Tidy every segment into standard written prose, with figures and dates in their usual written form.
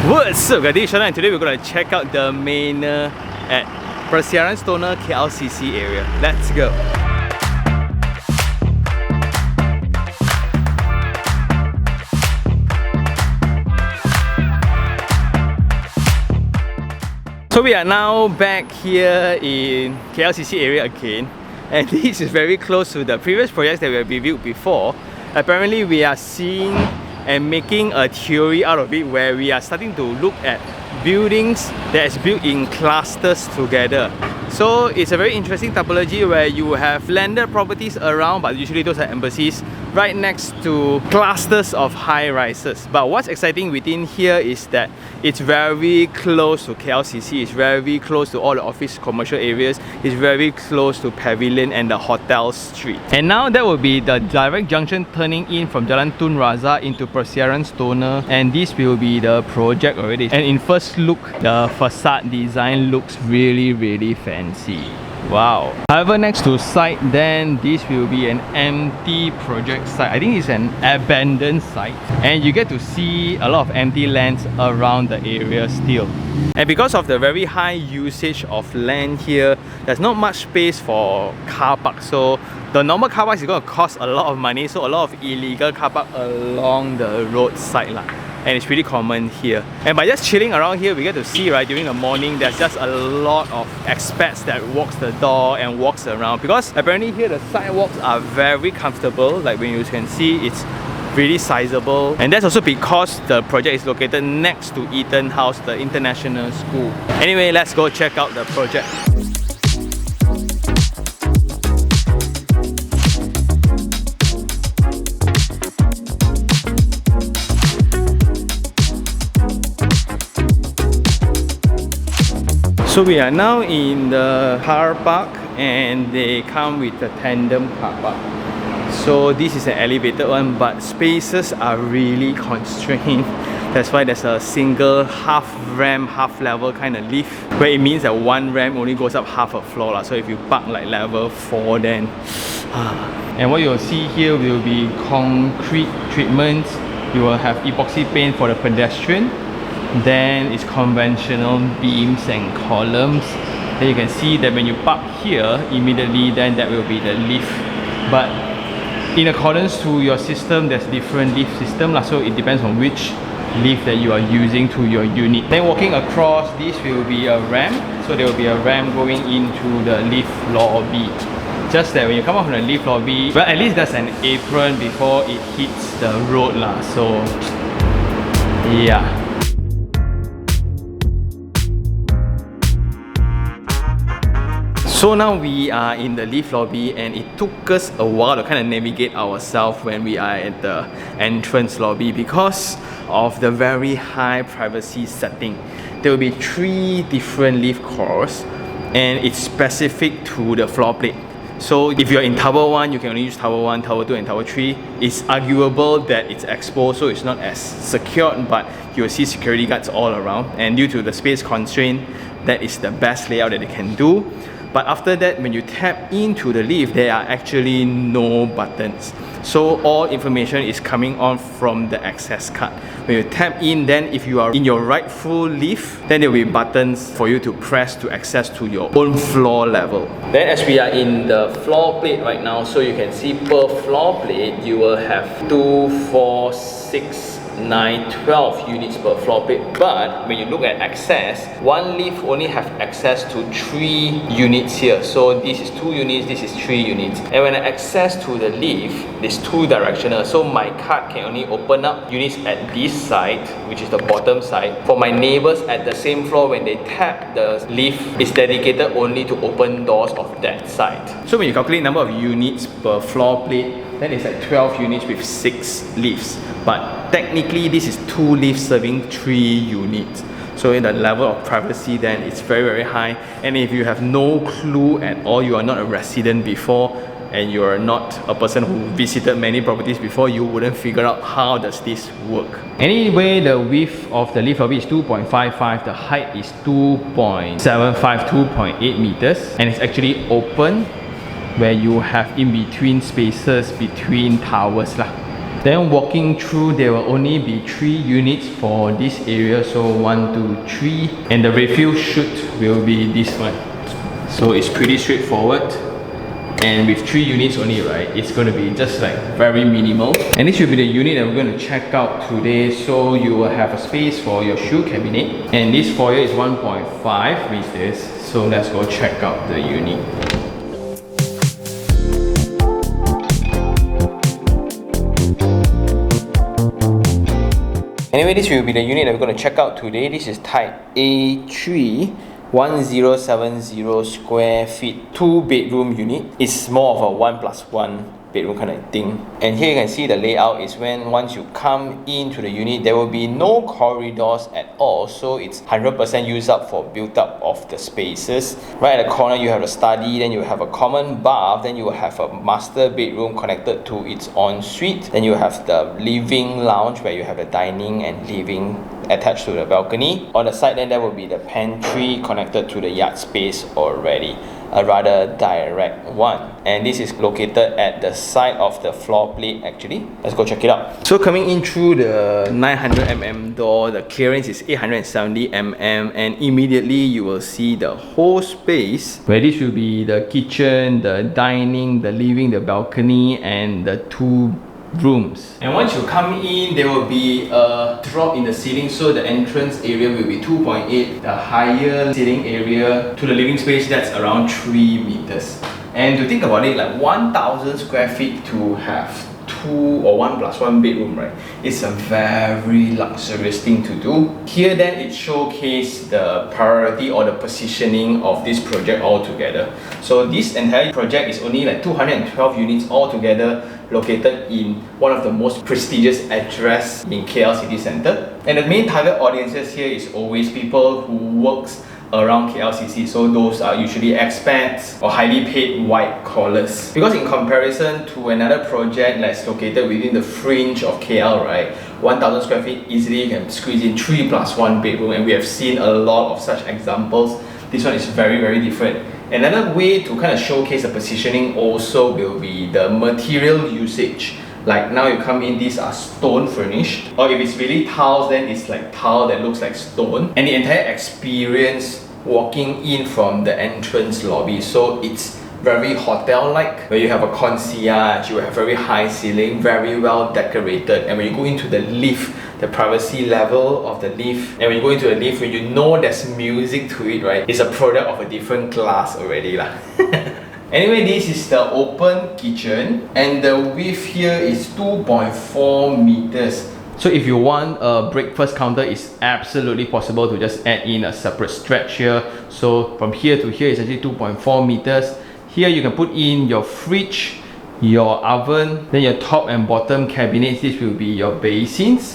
What's up guys, this is Stonor and today we're going to check out the Manor at Persiaran Stonor KLCC area. Let's go! So we are now back here in KLCC area again, and this is very close to the previous projects that we have reviewed before. Apparently we are seeing and making a theory out of it where we are starting to look at buildings that is built in clusters together. So it's a very interesting topology where you have landed properties around, but usually those are embassies, right next to clusters of high rises. But what's exciting within here is that it's very close to KLCC, it's very close to all the office commercial areas, it's very close to Pavilion and the hotel street. And now that will be the direct junction turning in from Jalan Tun Razak into Persiaran Stonor, and this will be the project already. And in first look, the facade design looks really fancy. Wow. However, next to site, then this will be an empty project site. I think it's an abandoned site, and you get to see a lot of empty lands around the area still. And because of the very high usage of land here, there's not much space for car park. So the normal car park is going to cost a lot of money, so a lot of illegal car park along the roadside lah. And it's pretty common here. And by just chilling around here, we get to see, right, during the morning, there's just a lot of expats that walks the door and walks around, because apparently here the sidewalks are very comfortable. Like when you can see, it's really sizable. And that's also because the project is located next to Eton House, the international school. Anyway, let's go check out the project. So we are now in the car park, and they come with a tandem car park. So this is an elevated one, but spaces are really constrained. That's why there's a single half ramp, half level kind of lift, where it means that one ramp only goes up half a floor lah. So if you park like level 4, then and what you'll see here will be concrete treatments. You will have epoxy paint for the pedestrian. Then it's conventional beams and columns. Then you can see that when you park here, immediately then that will be the lift. But in accordance to your system, there's different lift system lah, so it depends on which lift that you are using to your unit. Then walking across, this will be a ramp. So there will be a ramp going into the lift lobby. Just that when you come out from the lift lobby, well, at least there's an apron before it hits the road lah. So yeah. So now we are in the lift lobby, and it took us a while to kind of navigate ourselves when we are at the entrance lobby because of the very high privacy setting. There will be 3 different lift cores, and it's specific to the floor plate. So if you're in Tower 1, you can only use Tower 1, Tower 2 and Tower 3. It's arguable that it's exposed, so it's not as secured, but you'll see security guards all around. And due to the space constraint, that is the best layout that they can do. But after that, when you tap into the lift, there are actually no buttons. So all information is coming on from the access card. When you tap in, then if you are in your rightful lift, then there will be buttons for you to press to access to your own floor level. Then as we are in the floor plate right now, so you can see per floor plate, you will have 2, 4, 6, 9, 12 units per floor plate. But when you look at access, one lift only have access to 3 units here. So this is 2 units, this is 3 units. And when I access to the lift, it's 2 directional. So my card can only open up units at this side, which is the bottom side. For my neighbors at the same floor, when they tap the lift, it's dedicated only to open doors of that side. So when you calculate number of units per floor plate, then it's like 12 units with 6 lifts. But technically, this is 2 lifts serving 3 units. So in the level of privacy, then it's very high. And if you have no clue at all, you are not a resident before, and you are not a person who visited many properties before, you wouldn't figure out how does this work. Anyway, the width of the lift lobby is 2.55, the height is 2.75, 2.8 meters, and it's actually open, where you have in between spaces between towers lah. Then walking through, there will only be 3 units for this area. So 1, 2, 3. And the refuse chute will be this one. So it's pretty straightforward. And with 3 units only, right, it's going to be just like very minimal. And this will be the unit that we're going to check out today. So you will have a space for your shoe cabinet. And this foyer is 1.5 meters. So let's go check out the unit. Anyway, this will be the unit that we're going to check out today. This is type A3. 1070 square feet, 2-bedroom unit. It's more of a 1+1 bedroom kind of thing. And here you can see the layout is when once you come into the unit, there will be no corridors at all. So it's 100% used up for built up of the spaces. Right at the corner, you have a study, then you have a common bath, then you will have a master bedroom connected to its ensuite. Then you have the living lounge where you have the dining and living attached to the balcony. On the side then there will be the pantry connected to the yard space already. A rather direct one. And this is located at the side of the floor plate actually. Let's go check it out. So coming in through the 900mm door, the clearance is 870mm, and immediately you will see the whole space where this will be the kitchen, the dining, the living, the balcony, and the 2 rooms. And once you come in, there will be a drop in the ceiling, so the entrance area will be 2.8. The higher ceiling area to the living space, that's around 3 meters. And to think about it, like 1000 square feet to have 2 or 1+1 bedroom, right? It's a very luxurious thing to do. Here then it showcases the priority or the positioning of this project altogether. So this entire project is only like 212 units altogether, located in one of the most prestigious address in KL city centre. And the main target audiences here is always people who works around KLCC, so those are usually expats or highly paid white collars. Because in comparison to another project that's located within the fringe of KL, right, 1000 square feet easily you can squeeze in 3+1 bedroom, and we have seen a lot of such examples. This one is very, very different. Another way to kind of showcase the positioning also will be the material usage. Like now you come in, these are stone furnished, or if it's really tiles, then it's like tile that looks like stone. And the entire experience walking in from the entrance lobby, so it's very hotel-like, where you have a concierge, you have very high ceiling, very well decorated. And when you go into the lift, the privacy level of the lift, and when you go into the lift, when you know there's music to it, right, it's a product of a different class already lah. Anyway, this is the open kitchen, and the width here is 2.4 meters. So if you want a breakfast counter, it's absolutely possible to just add in a separate stretch here. So from here to here is actually 2.4 meters. Here you can put in your fridge, your oven, then your top and bottom cabinets. This will be your basins.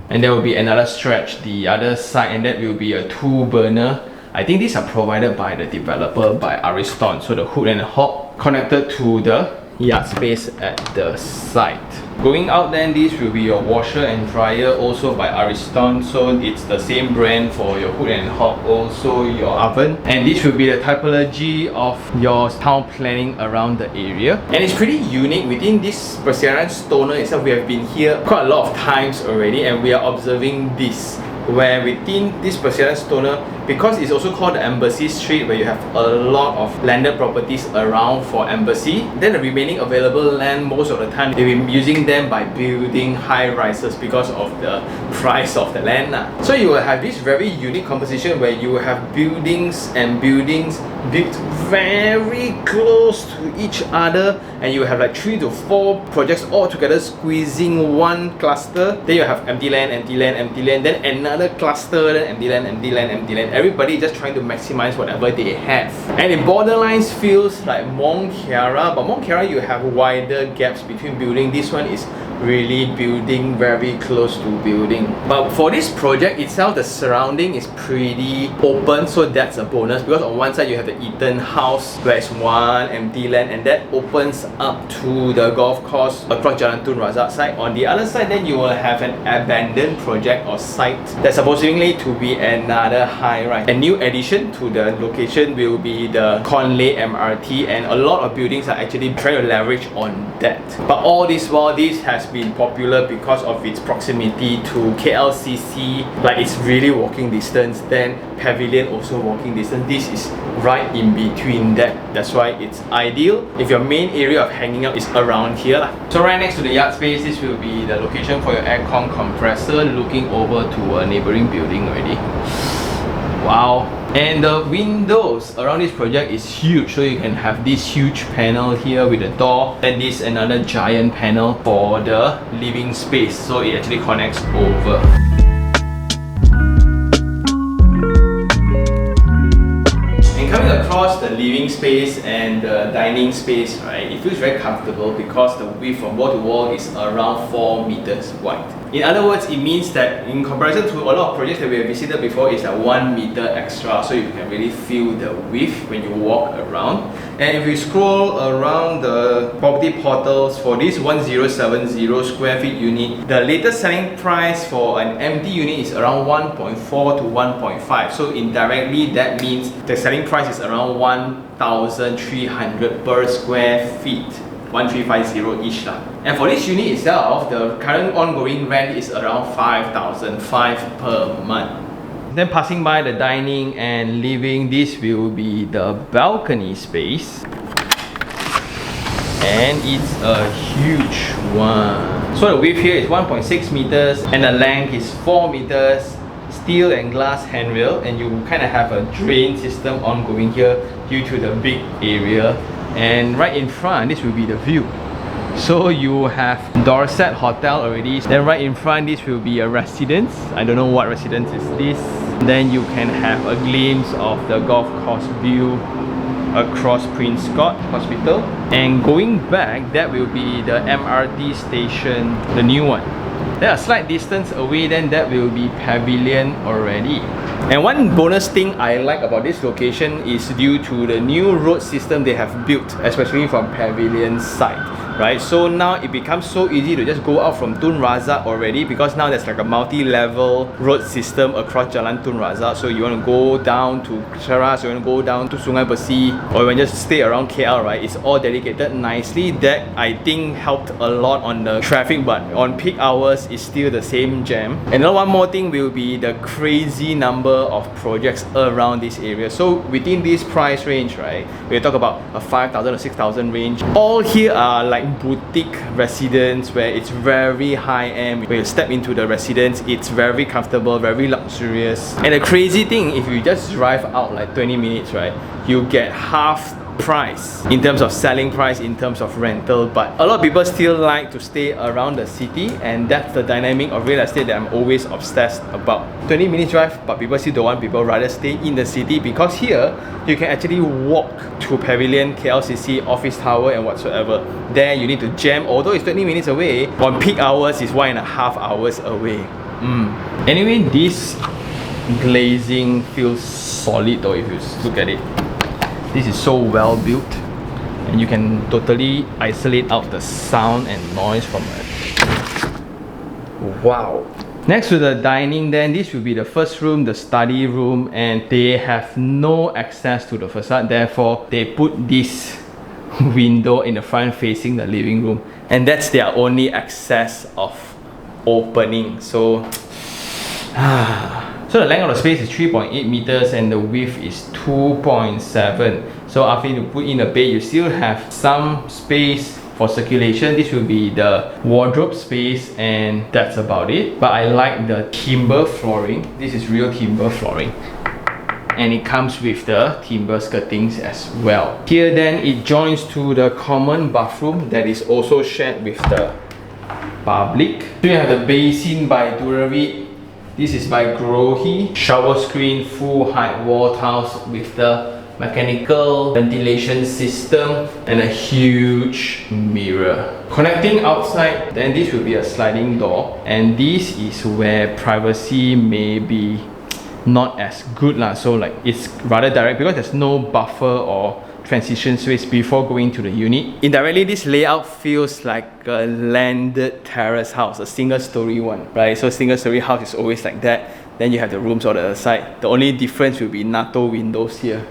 And there will be another stretch the other side, and that will be a 2-burner. I think these are provided by the developer, by Ariston. So the hood and the hob connected to the yard space at the side. Going out then, this will be your washer and dryer, also by Ariston. So it's the same brand for your hood and hob, also your oven. And this will be the typology of your town planning around the area. And it's pretty unique within this Persiaran Stonor itself. We have been here quite a lot of times already, and we are observing this, where within this Persiaran Stonor, because it's also called the Embassy Street, where you have a lot of landed properties around for embassy, then the remaining available land, most of the time they've been using them by building high rises because of the price of the land. So you will have this very unique composition where you will have buildings and buildings built very close to each other, and you have like 3 to 4 projects all together squeezing one cluster. Then you have empty land, empty land, empty land, then another cluster, then empty land, empty land, empty land. Everybody is just trying to maximize whatever they have. And it borderlines feels like Mont Kiara, but Mont Kiara you have wider gaps between building. This one is really building very close to building. But for this project itself, the surrounding is pretty open, so that's a bonus, because on one side you have the Eaton house where it's one empty land, and that opens up to the golf course across Jalan Tun Razak side. On the other side then you will have an abandoned project or site that's supposedly to be another high-rise. A new addition to the location will be the Conley MRT, and a lot of buildings are actually trying to leverage on that. But all this while, this has been popular because of its proximity to KLCC, like it's really walking distance. Then Pavilion also walking distance. This is right in between that. That's why it's ideal if your main area of hanging out is around here. So right next to the yard space, this will be the location for your aircon compressor, looking over to a neighbouring building already. Wow. And the windows around this project is huge, so you can have this huge panel here with a door, and this another giant panel for the living space, so it actually connects over. And coming across the living space and the dining space, right, it feels very comfortable because the width from wall to wall is around 4 meters wide. In other words, it means that in comparison to a lot of projects that we have visited before, it's like 1 meter extra, so you can really feel the width when you walk around. And if you scroll around the property portals for this 1070 square feet unit, the latest selling price for an empty unit is around 1.4 to 1.5. So indirectly, that means the selling price is around 1,300 per square feet. 1350 each lah. And for this unit itself, the current ongoing rent is around 5,500 per month. Then passing by the dining and living, this will be the balcony space. And it's a huge one. So the width here is 1.6 meters and the length is 4 meters. Steel and glass handrail, and you kind of have a drain system ongoing here due to the big area. And right in front, this will be the view. So you have Dorset Hotel already. Then right in front, this will be a residence. I don't know what residence is this. Then you can have a glimpse of the golf course view across Prince Scott Hospital. And going back, that will be the MRT station, the new one. Then a slight distance away, then that will be Pavilion already. And one bonus thing I like about this location is due to the new road system they have built, especially from Pavilion's side, right? So now it becomes so easy to just go out from Tun Razak already, because now there's like a multi-level road system across Jalan Tun Razak. So you want to go down to Keras, you want to go down to Sungai Besi, or you want to just stay around KL, right? It's all dedicated nicely. That I think helped a lot on the traffic, but on peak hours it's still the same jam. And then one more thing will be the crazy number of projects around this area. So within this price range, right, we talk about a 5,000 or 6,000 range. All here are like boutique residence where it's very high-end. When you step into the residence, it's very comfortable, very luxurious. And the crazy thing, if you just drive out like 20 minutes, right, you get half price in terms of selling price, in terms of rental. But a lot of people still like to stay around the city, and that's the dynamic of real estate that I'm always obsessed about. 20 minutes drive, but people still don't want, people rather stay in the city, because here you can actually walk to Pavilion, KLCC, Office Tower and whatsoever. There you need to jam, although it's 20 minutes away, on peak hours it's 1.5 hours away. Anyway, this glazing feels solid though if you look at it. This is so well built, and you can totally isolate out the sound and noise from it. Wow. Next to the dining, then this will be the first room, the study room, and they have no access to the facade, therefore they put this window in the front facing the living room, and that's their only access of opening. So so the length of the space is 3.8 meters and the width is 2.7. So after you put in a bed, you still have some space for circulation. This will be the wardrobe space, and that's about it. But I like the timber flooring. This is real timber flooring, and it comes with the timber skirtings as well. Here then it joins to the common bathroom that is also shared with the public. So you have the basin by Duravid. This is by Grohe. Shower screen, full height wall tiles with the mechanical ventilation system and a huge mirror. Connecting outside, then this will be a sliding door, and this is where privacy may be not as good lah. So like it's rather direct because there's no buffer or transition space before going to the unit. Indirectly, this layout feels like a landed terrace house, a single story one, right? So single story house is always like that. Then you have the rooms on the other side. The only difference will be NATO windows here.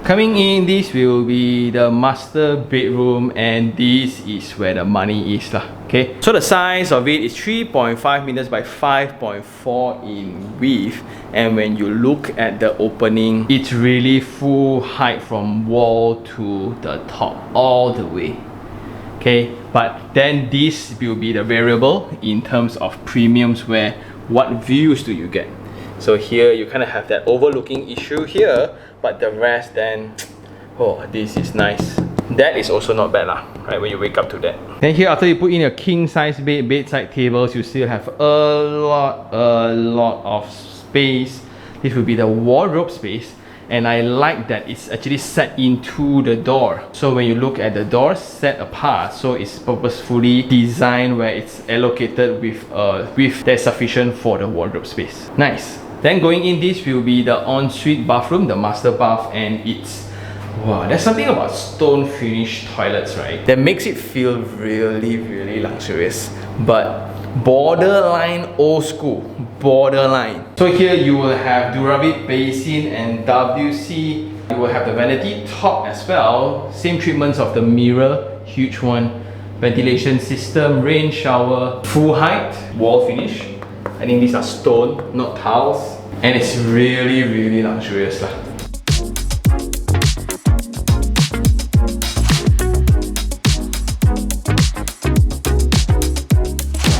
Coming in, this will be the master bedroom, and this is where the money is lah. Okay, so the size of it is 3.5 meters by 5.4 in width, and when you look at the opening, it's really full height from wall to the top all the way. Okay, but then this will be the variable in terms of premiums, where what views do you get. So here you kind of have that overlooking issue here, but the rest then, oh, this is nice. That is also not bad lah, right, when you wake up to that. Then here, after you put in your king size bed, bedside tables, you still have a lot of space. This will be the wardrobe space, and I like that it's actually set into the door. So when you look at the door set apart, so it's purposefully designed where it's allocated with there's sufficient for the wardrobe space. Nice. Then going in, this will be the ensuite bathroom, the master bath, and it's, wow, there's something about stone finished toilets, right, that makes it feel really luxurious, but borderline old school, borderline. So here you will have Duravid basin and WC. You will have the vanity top as well, same treatments of the mirror, huge one, ventilation system, rain shower, full height, wall finish. I think these are stone, not tiles, and it's really luxurious lah.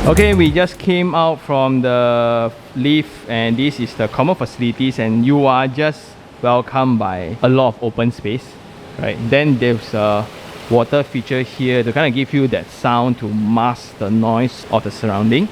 Okay, we just came out from the lift, and this is the common facilities, and you are just welcomed by a lot of open space, right? Then there's a water feature here to kind of give you that sound to mask the noise of the surrounding.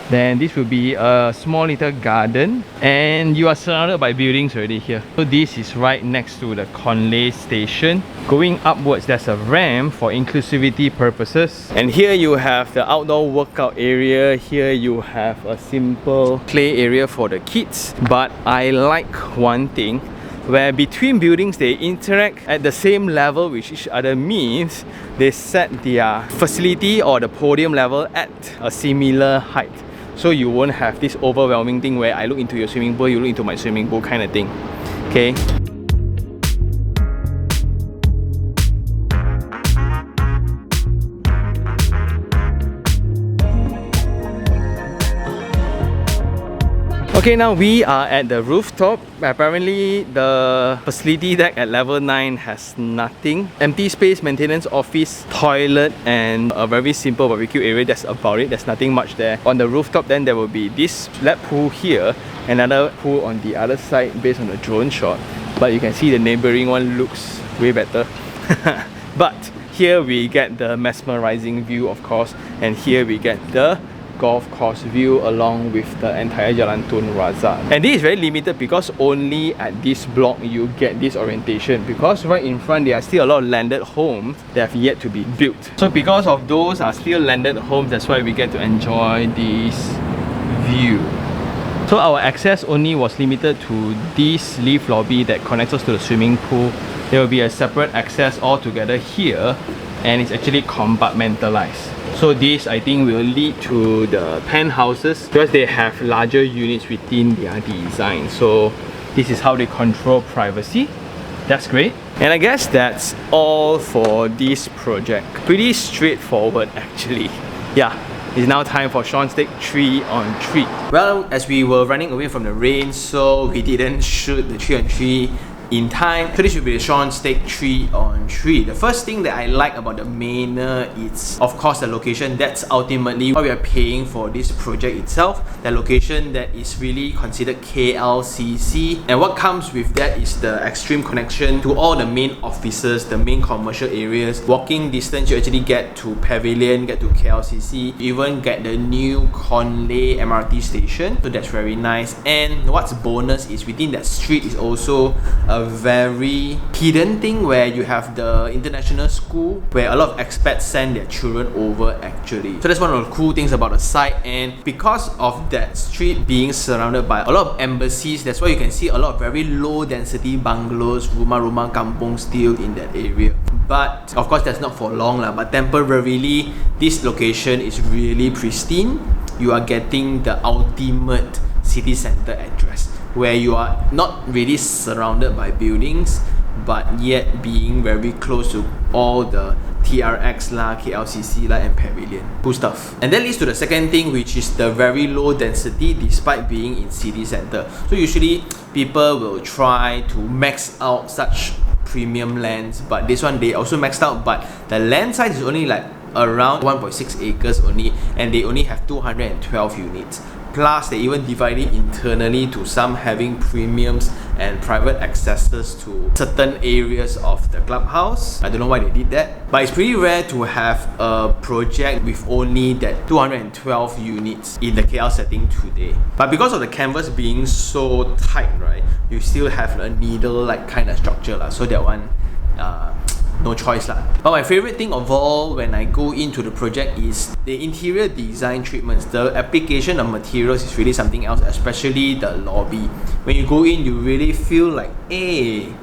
Then this will be a small little garden, and you are surrounded by buildings already here. So this is right next to the Conley station. Going upwards, there's a ramp for inclusivity purposes. And here you have the outdoor workout area. Here you have a simple play area for the kids. But I like one thing, where between buildings they interact at the same level with each other, means they set their facility or the podium level at a similar height. So you won't have this overwhelming thing where I look into your swimming pool, you look into my swimming pool kind of thing. Okay. Okay, now we are at the rooftop. Apparently the facility deck at level 9 has nothing. Empty space, maintenance office, toilet, and a very simple barbecue area. That's about it. There's nothing much there. On the rooftop then there will be this lap pool here, another pool on the other side based on the drone shot. But you can see the neighbouring one looks way better. But here we get the mesmerizing view, of course, and here we get the golf course view along with the entire Jalan Tun Razak. And this is very limited because only at this block you get this orientation, because right in front there are still a lot of landed homes that have yet to be built. So because of those are still landed homes, that's why we get to enjoy this view. So our access only was limited to this lift lobby that connects us to the swimming pool. There will be a separate access altogether here, and it's actually compartmentalized. So this, I think, will lead to the penthouses because they have larger units within their design. So this is how they control privacy. That's great. And I guess that's all for this project. Pretty straightforward actually. Yeah. It's now time for Sean's take 3 on 3. Well, as we were running away from the rain, so we didn't shoot the 3 on 3 in time. So this should be the Sean's take 3 on 3. The first thing that I like about the Manor is, of course, the location. That's ultimately what we are paying for this project itself. The location that is really considered KLCC, and what comes with that is the extreme connection to all the main offices, the main commercial areas. Walking distance, you actually get to Pavilion, get to KLCC, you even get the new Conley MRT station. So that's very nice. And what's bonus is within that street is also a very hidden thing where you have the international school where a lot of expats send their children over actually. So that's one of the cool things about the site, and because of that street being surrounded by a lot of embassies, that's why you can see a lot of very low density bungalows, rumah-rumah kampung still in that area. But of course that's not for long lah, but temporarily this location is really pristine. You are getting the ultimate city center address, where you are not really surrounded by buildings, but yet being very close to all the TRX lah, KLCC lah, and Pavilion. Cool stuff. And that leads to the second thing, which is the very low density despite being in city center. So usually people will try to max out such premium lands, but this one they also maxed out, but the land size is only like around 1.6 acres only, and they only have 212 units. Plus, they even divide it internally to some having premiums and private accesses to certain areas of the clubhouse. I don't know why they did that, but it's pretty rare to have a project with only that 212 units in the KL setting today. But because of the canvas being so tight, right, you still have a needle-like kind of structure lah. So that one, no choice lah. But my favorite thing of all when I go into the project is the interior design treatments. The application of materials is really something else, especially the lobby. When you go in, you really feel like, hey,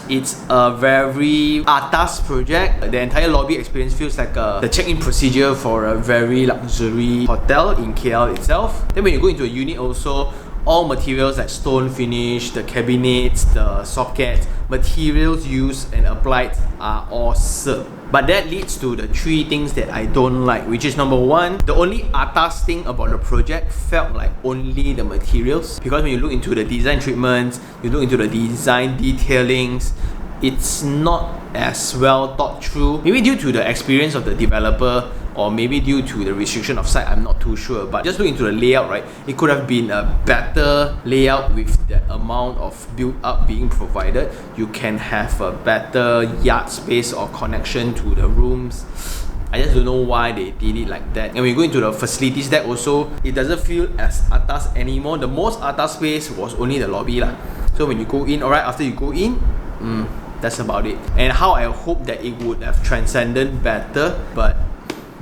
it's a very atas project. The entire lobby experience feels like the check-in procedure for a very luxury hotel in KL itself. Then when you go into a unit also, all materials like stone finish, the cabinets, the sockets, materials used and applied are awesome. But that leads to the three things that I don't like, which is number one, the only atas thing about the project felt like only the materials. Because when you look into the design treatments, you look into the design detailings, it's not as well thought through. Maybe due to the experience of the developer, or maybe due to the restriction of site, I'm not too sure. But just look into the layout, right? It could have been a better layout with that amount of build-up being provided. You can have a better yard space or connection to the rooms. I just don't know why they did it like that. And when you go into the facilities deck also, it doesn't feel as atas anymore. The most atas space was only the lobby lah. So when you go in, alright, after you go in, that's about it. And how I hope that it would have transcended better, but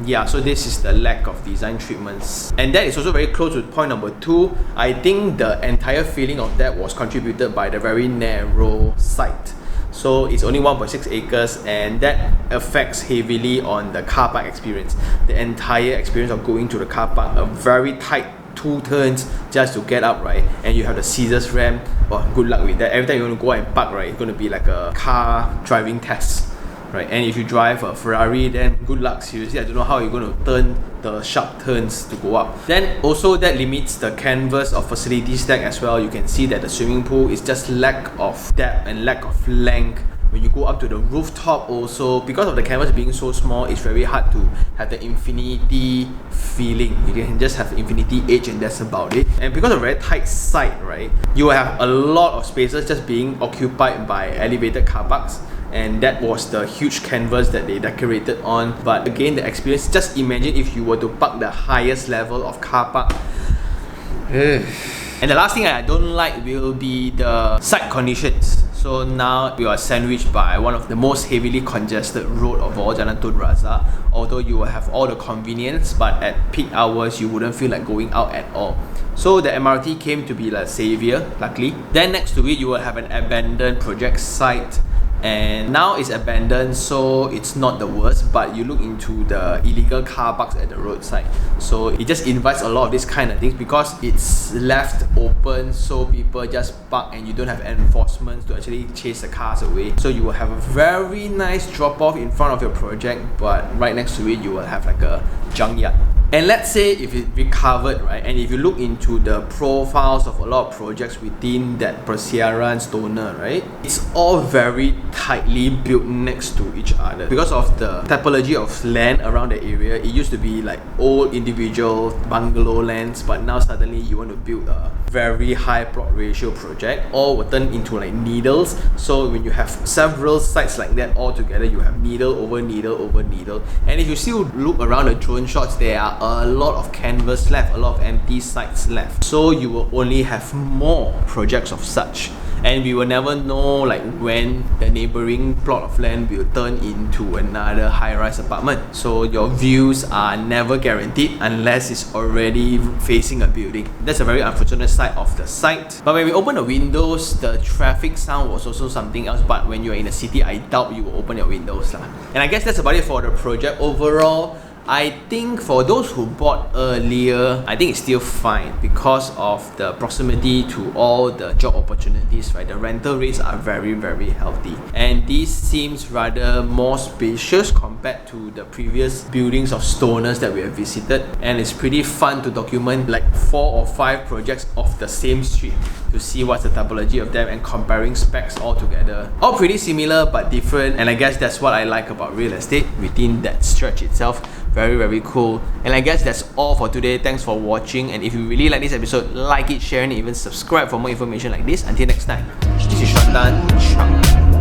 yeah, so this is the lack of design treatments. And that is also very close to point number two. I think the entire feeling of that was contributed by the very narrow site. So it's only 1.6 acres, and that affects heavily on the car park experience. The entire experience of going to the car park, a very tight 2 turns just to get up, right? And you have the scissors ramp. Oh, good luck with that. Every time you want to go and park, right, it's going to be like a car driving test. Right, and if you drive a Ferrari, then good luck, seriously. I don't know how you're going to turn the sharp turns to go up. Then also that limits the canvas of facility stack as well. You can see that the swimming pool is just lack of depth and lack of length. When you go up to the rooftop also, because of the canvas being so small, it's very hard to have the infinity feeling. You can just have infinity edge and that's about it. And because of very tight site, right, you will have a lot of spaces just being occupied by elevated car parks. And that was the huge canvas that they decorated on. But again, the experience, just imagine if you were to park the highest level of car park. And the last thing I don't like will be the site conditions. So now we are sandwiched by one of the most heavily congested road of all, Jalan Tun Razak. Although you will have all the convenience, but at peak hours you wouldn't feel like going out at all. So the MRT came to be like savior, luckily. Then next to it you will have an abandoned project site. And now it's abandoned, so it's not the worst, but you look into the illegal car parks at the roadside. So it just invites a lot of these kind of things because it's left open, so people just park and you don't have enforcement to actually chase the cars away. So you will have a very nice drop off in front of your project, but right next to it you will have like a junkyard. And let's say if it recovered, right, and if you look into the profiles of a lot of projects within that Persiaran Stonor, right, it's all very tightly built next to each other. Because of the typology of land around the area, it used to be like old individual bungalow lands, but now suddenly you want to build a very high plot ratio project, all will turn into like needles. So when you have several sites like that all together, you have needle over needle over needle. And if you still look around the drone shots, there are a lot of canvas left, a lot of empty sites left. So you will only have more projects of such. And we will never know like when the neighbouring plot of land will turn into another high-rise apartment. So your views are never guaranteed unless it's already facing a building. That's a very unfortunate side of the site. But when we open the windows, the traffic sound was also something else. But when you're in a city, I doubt you will open your windows lah. And I guess that's about it for the project. Overall, I think for those who bought earlier, I think it's still fine because of the proximity to all the job opportunities, right? The rental rates are very, very healthy. And this seems rather more spacious compared to the previous buildings of stoners that we have visited. And it's pretty fun to document like 4 or 5 projects of the same street to see what's the typology of them and comparing specs all together. All pretty similar but different, and I guess that's what I like about real estate within that stretch itself. Very, very cool. And I guess that's all for today. Thanks for watching, and if you really like this episode, like it, share it, and even subscribe for more information like this. Until next time, this is Shatan.